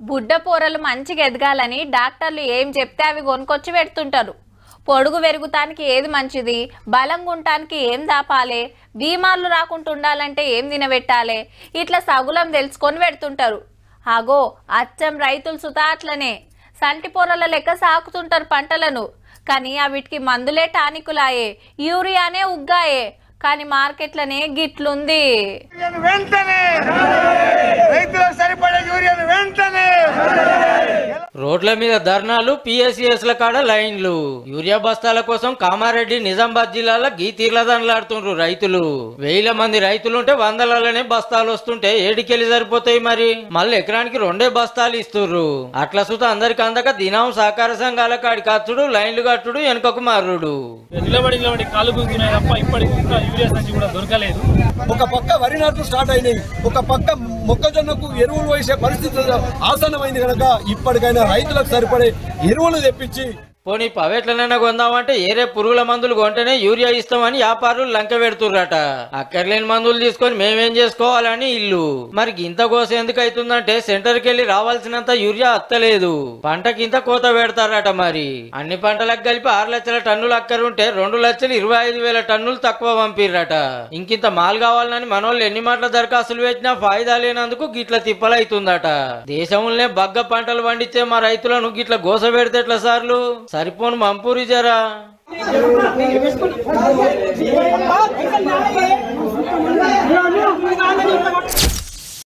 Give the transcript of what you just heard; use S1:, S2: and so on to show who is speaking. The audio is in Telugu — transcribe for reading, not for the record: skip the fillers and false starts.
S1: బుడ్డ పోరలు మంచిగా ఎదగాలని డాక్టర్లు ఏం చెప్తే అవి కొనుకొచ్చి పెడుతుంటారు. పొడుగు పెరుగుతానికి ఏది మంచిది, బలంగా ఉండటానికి ఏం దాపాలే, బీమార్లు రాకుండా ఉండాలంటే ఏం తినబెట్టాలి, ఇట్లా సగులం తెలుసుకొని పెడుతుంటారు. అగో అచ్చం రైతులు సుతా అట్లనే సంటి పొరల లెక్క సాకుతుంటారు పంటలను. కానీ అవిటికి మందులే టానికులాయే, యూరియానే ఉగ్గాయే. కానీ మార్కెట్లనే గిట్లుంది.
S2: రోడ్ల మీద ధర్నాలు, పిఎస్సిఎస్ల కాడ లైన్లు. యూరియా బస్తాల కోసం కామారెడ్డి, నిజామాబాద్ జిల్లాల గీతీర్ల దండలాడుతుండ్రు రైతులు. వేల మంది రైతులుంటే వందలలోనే బస్తాలు వస్తుంటే ఏడికెళ్ళి సరిపోతాయి మరి. మళ్ళీ ఎకరానికి 2 బస్తాలు ఇస్తుర్రు. అట్లా సుత అందరికి అందక దినం సహకార సంఘాల కాడి కచ్చుడు, లైన్లు కట్టుడు, వెనుకకు మారుడు.
S3: నిలబడి కాలు గుంజున్నాయి తప్ప ఇప్పటికి ఇంకా యూరియా సంచి కూడా దొరకలేదు.
S4: ఒక పక్క వరి నాట్లు స్టార్ట్ అయినాయి, ఒక పక్క మొక్కజొన్నకు ఎరువులు వేసే పరిస్థితి ఆసన్నమైంది కనుక ఇప్పటికైనా రైతులకు సరిపడే ఎరువులు తెప్పించి
S2: పోనీ పవేట్లనైనా కొందామంటే ఏరే పురుగుల మందులు కొంటేనే యూరియా ఇస్తామని వ్యాపారులు లంక పెడుతుర్రట. అక్కర్లేని మందులు తీసుకొని మేమేం చేసుకోవాలని ఇల్లు. మరి గింత కోస ఎందుకు అవుతుందంటే సెంటర్కి వెళ్ళి రావాల్సినంత యూరియా అత్తలేదు. పంటకింత కోత పెడతారట. మరి అన్ని పంటలకు కలిపి 6 లక్షల టన్నులు అక్కరుంటే 2,25,000 టన్నులు తక్కువ పంపిర్రట. ఇంకింత మాల్ కావాలని మనోళ్ళు ఎన్ని మాటల దరఖాస్తులు పెట్టినా ఫాయిదా లేనందుకు గిట్ల తిప్పలైతుందట. దేశంలోనే బగ్గ పంటలు పండితే మా రైతులను గిట్ల గోస పెడితే ఎట్లా సార్లు? సరిపోను మంపూరి జరా.